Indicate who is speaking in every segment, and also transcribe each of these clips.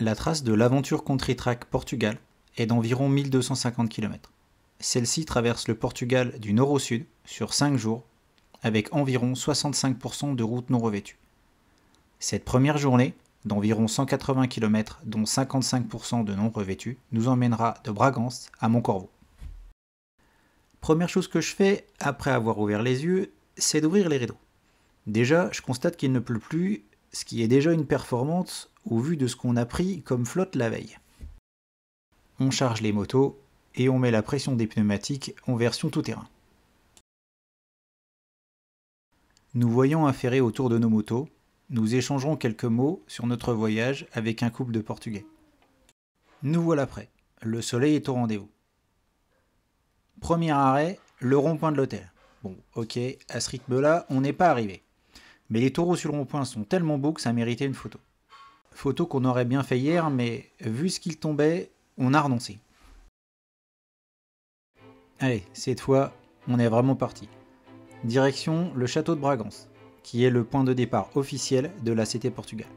Speaker 1: La trace de l'Aventure Country Track Portugal est d'environ 1250 km. Celle-ci traverse le Portugal du nord au sud sur 5 jours, avec environ 65% de routes non revêtues. Cette première journée, d'environ 180 km dont 55% de non revêtus, nous emmènera de Bragança à Moncorvo. Première chose que je fais, après avoir ouvert les yeux, c'est d'ouvrir les rideaux. Déjà, je constate qu'il ne pleut plus, ce qui est déjà une performance au vu de ce qu'on a pris comme flotte la veille. On charge les motos et on met la pression des pneumatiques en version tout-terrain. Nous voyons un ferry autour de nos motos, nous échangerons quelques mots sur notre voyage avec un couple de Portugais. Nous voilà prêts, le soleil est au rendez-vous. Premier arrêt, le rond-point de l'hôtel. Bon, ok, à ce rythme-là, on n'est pas arrivé. Mais les taureaux sur le rond-point sont tellement beaux que ça méritait une photo. Photo qu'on aurait bien fait hier, mais vu ce qu'il tombait, on a renoncé. Allez, cette fois, on est vraiment parti. Direction le château de Bragança, qui est le point de départ officiel de la CT Portugal.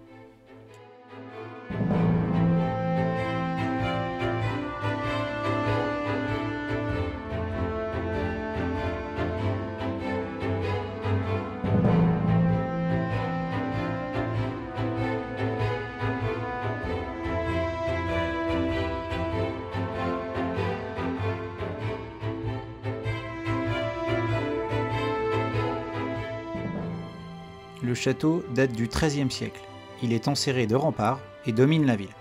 Speaker 1: Le château date du XIIIe siècle. Il est enserré de remparts et domine la ville.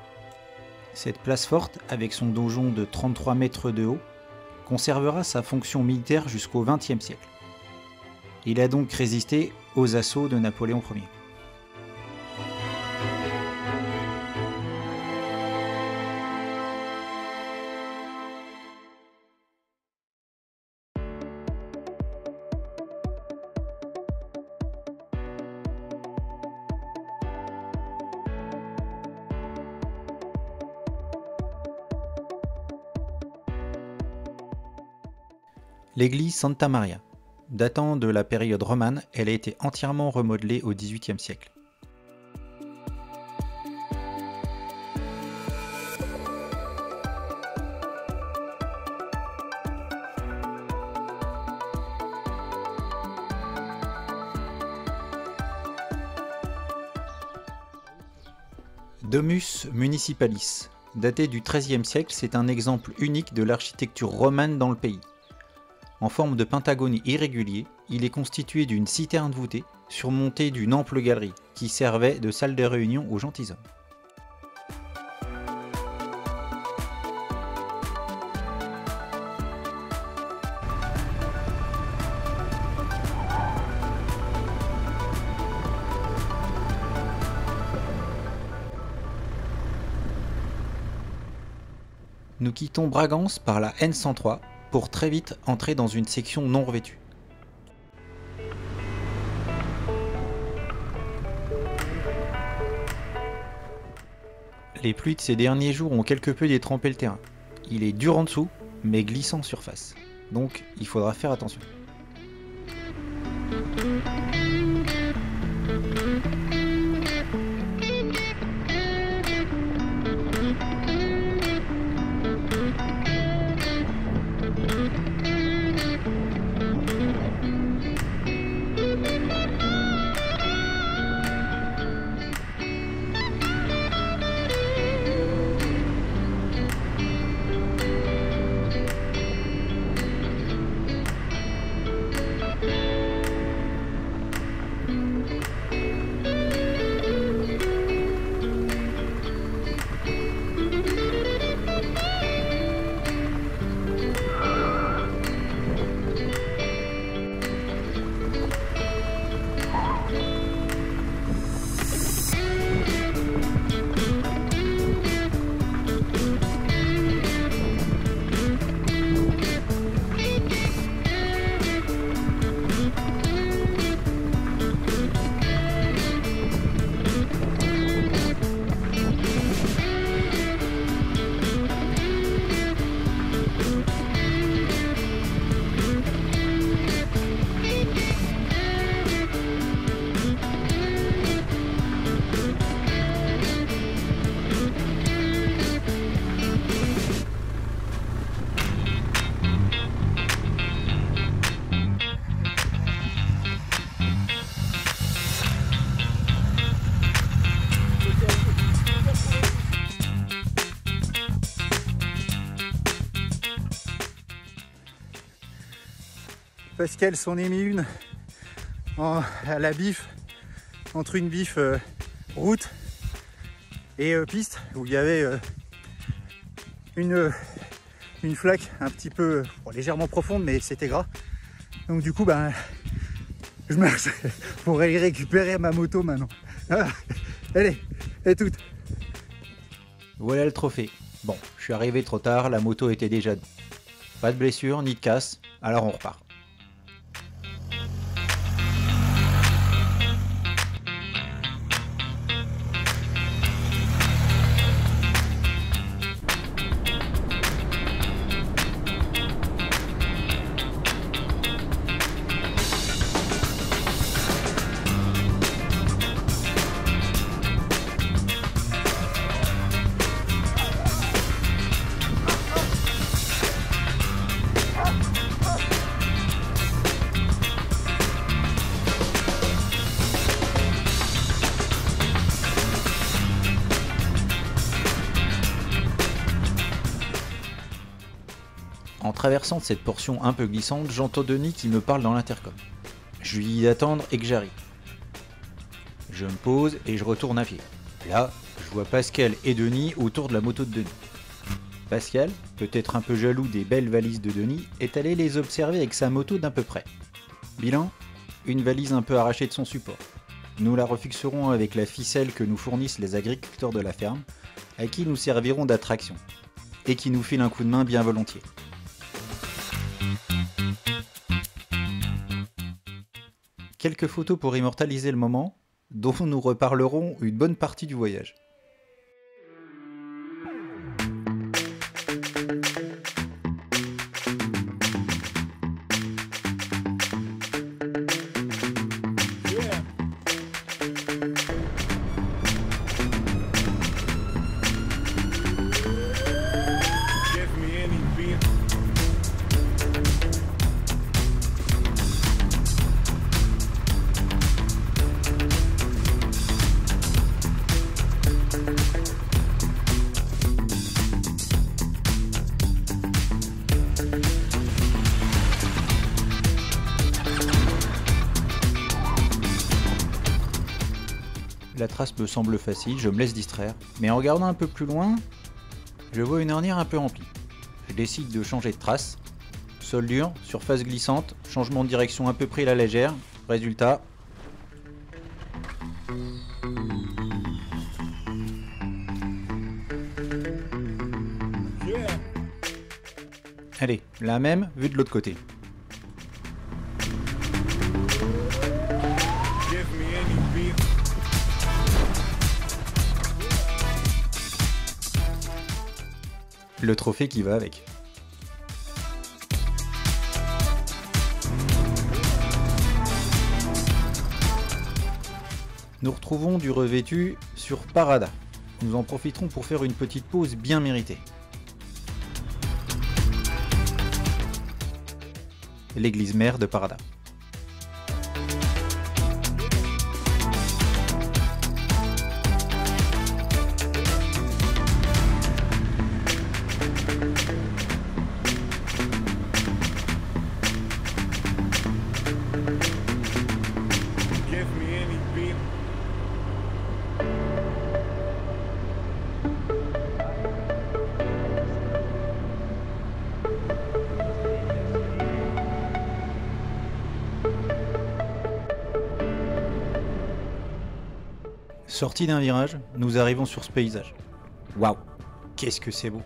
Speaker 1: Cette place forte, avec son donjon de 33 mètres de haut, conservera sa fonction militaire jusqu'au XXe siècle. Il a donc résisté aux assauts de Napoléon Ier. L'église Santa Maria. Datant de la période romane, elle a été entièrement remodelée au XVIIIe siècle. Domus Municipalis. Daté du XIIIe siècle, c'est un exemple unique de l'architecture romane dans le pays. En forme de pentagone irrégulier, il est constitué d'une citerne voûtée, surmontée d'une ample galerie, qui servait de salle de réunion aux gentilshommes. Nous quittons Bragança par la N103, pour très vite entrer dans une section non revêtue. Les pluies de ces derniers jours ont quelque peu détrempé le terrain. Il est dur en dessous, mais glissant en surface. Donc il faudra faire attention.
Speaker 2: Pascal s'en est mis une à la bif, entre une bif route et piste, où il y avait une flaque un petit peu légèrement profonde, mais c'était gras. Donc du coup, ben, je marche pour aller récupérer ma moto maintenant. Ah, allez, et toute.
Speaker 1: Voilà le trophée. Bon, je suis arrivé trop tard, la moto était déjà debout. Pas de blessure ni de casse, alors on repart. En traversant cette portion un peu glissante, j'entends Denis qui me parle dans l'intercom. Je lui dis d'attendre et que j'arrive. Je me pose et je retourne à pied. Là, je vois Pascal et Denis autour de la moto de Denis. Pascal, peut-être un peu jaloux des belles valises de Denis, est allé les observer avec sa moto d'un peu près. Bilan, une valise un peu arrachée de son support. Nous la refixerons avec la ficelle que nous fournissent les agriculteurs de la ferme, à qui nous servirons d'attraction, et qui nous filent un coup de main bien volontiers. Quelques photos pour immortaliser le moment, dont nous reparlerons une bonne partie du voyage. La trace me semble facile, je me laisse distraire, mais en regardant un peu plus loin, je vois une ornière un peu remplie. Je décide de changer de trace. Sol dur, surface glissante, changement de direction un peu pris à la légère. Résultat. Allez, la même, vue de l'autre côté. Le trophée qui va avec. Nous retrouvons du revêtu sur Parada. Nous en profiterons pour faire une petite pause bien méritée. L'église mère de Parada. Sorti d'un virage, nous arrivons sur ce paysage. Waouh, qu'est-ce que c'est beau!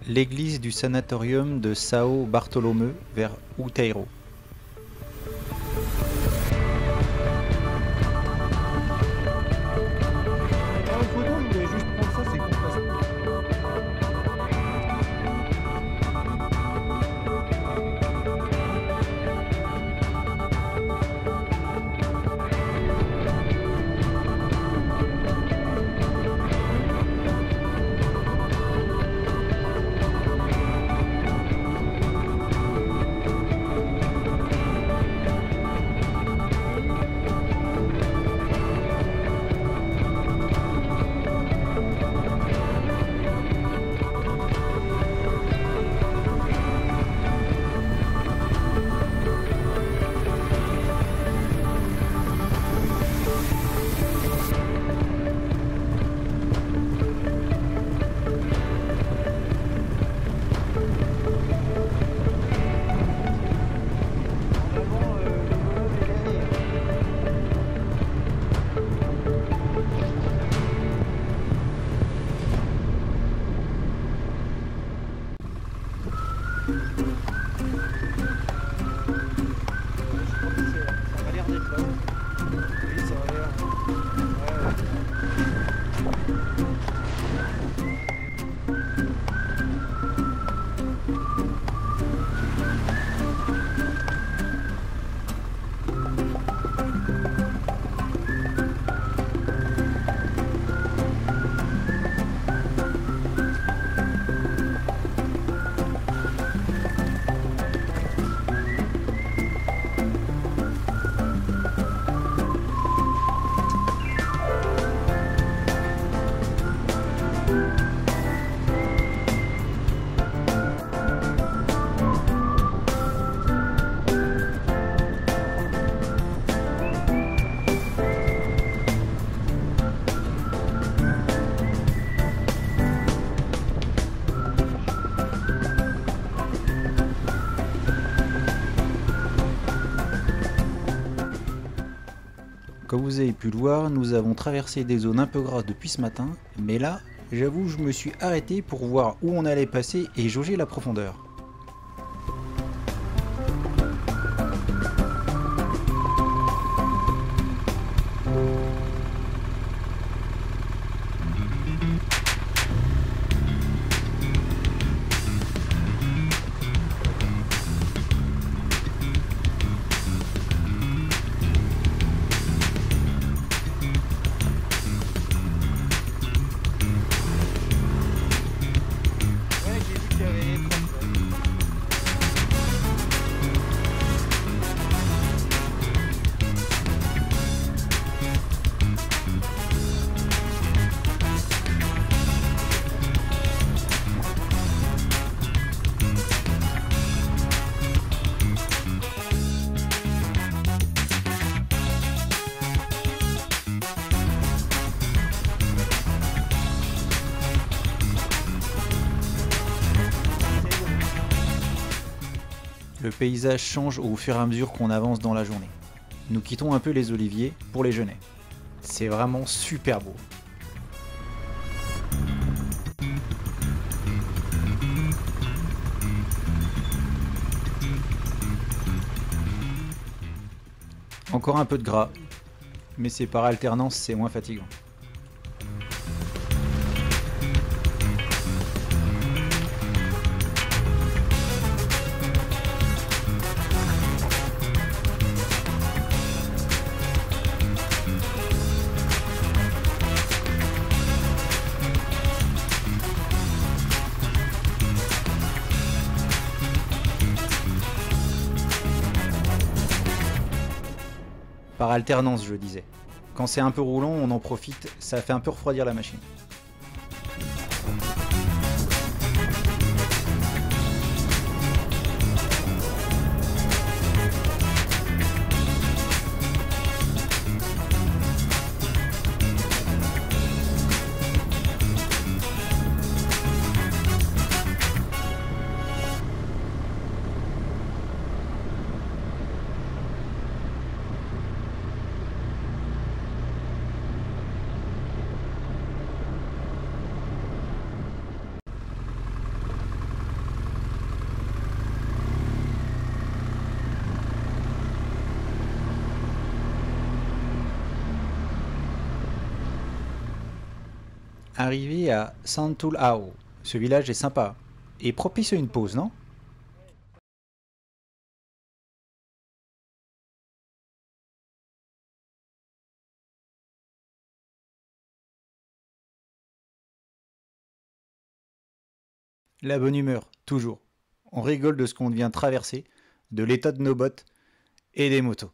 Speaker 1: l'église du sanatorium de São Bartolomeu vers Outeiro. Comme vous avez pu le voir, nous avons traversé des zones un peu grasses depuis ce matin, mais là, j'avoue, je me suis arrêté pour voir où on allait passer et jauger la profondeur. Le paysage change au fur et à mesure qu'on avance dans la journée. Nous quittons un peu les oliviers pour les genêts. C'est vraiment super beau. Encore un peu de gras, mais c'est par alternance, c'est moins fatigant. Par alternance, je disais. Quand c'est un peu roulant, on en profite, ça fait un peu refroidir la machine. Arrivé à Santulhao, ce village est sympa et propice à une pause, non? La bonne humeur, toujours. On rigole de ce qu'on vient traverser, de l'état de nos bottes et des motos.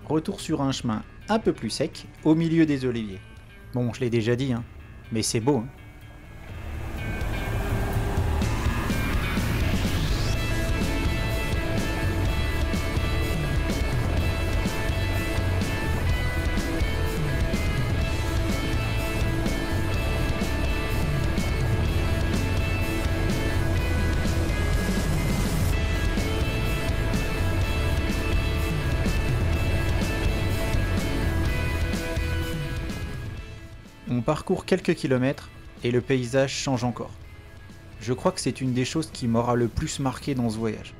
Speaker 1: Retour sur un chemin un peu plus sec, au milieu des oliviers. Bon, je l'ai déjà dit, hein, mais c'est beau, hein. On parcourt quelques kilomètres et le paysage change encore. Je crois que c'est une des choses qui m'aura le plus marqué dans ce voyage.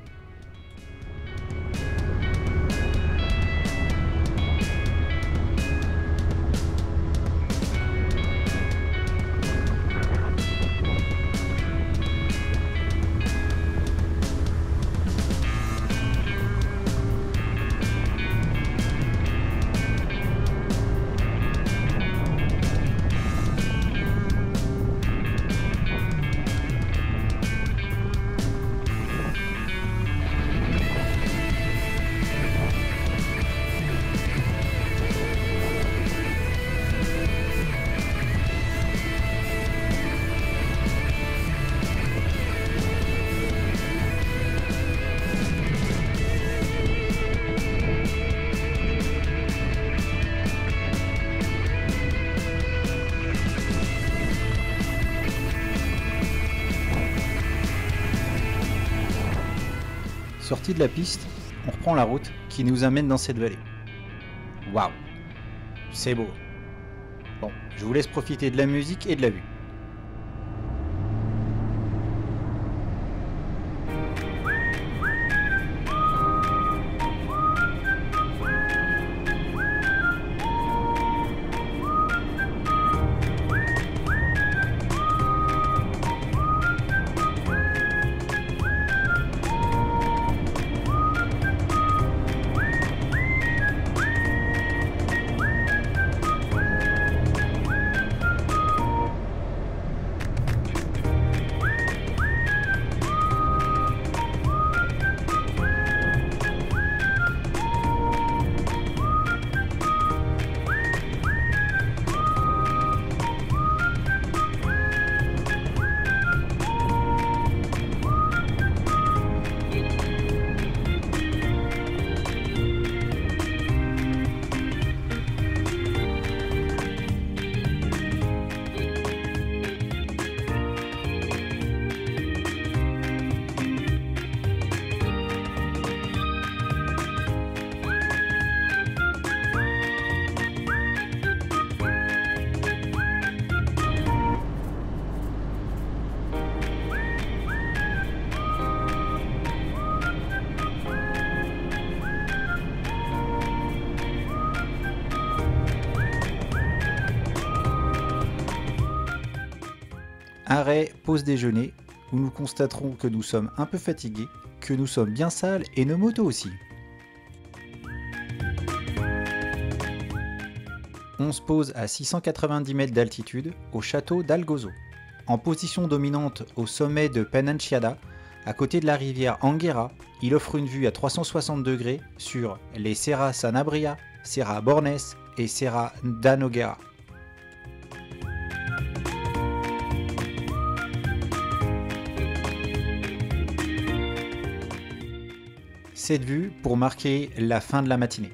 Speaker 1: Sorti de la piste, on reprend la route qui nous amène dans cette vallée. Waouh, c'est beau. Bon, je vous laisse profiter de la musique et de la vue. Arrêt, pause déjeuner, où nous constaterons que nous sommes un peu fatigués, que nous sommes bien sales et nos motos aussi. On se pose à 690 mètres d'altitude au château d'Algozo, en position dominante au sommet de Penanciada, à côté de la rivière Anguera. Il offre une vue à 360 degrés sur les Serra Sanabria, Serra Bornes et Serra da Nogueira. Cette vue pour marquer la fin de la matinée.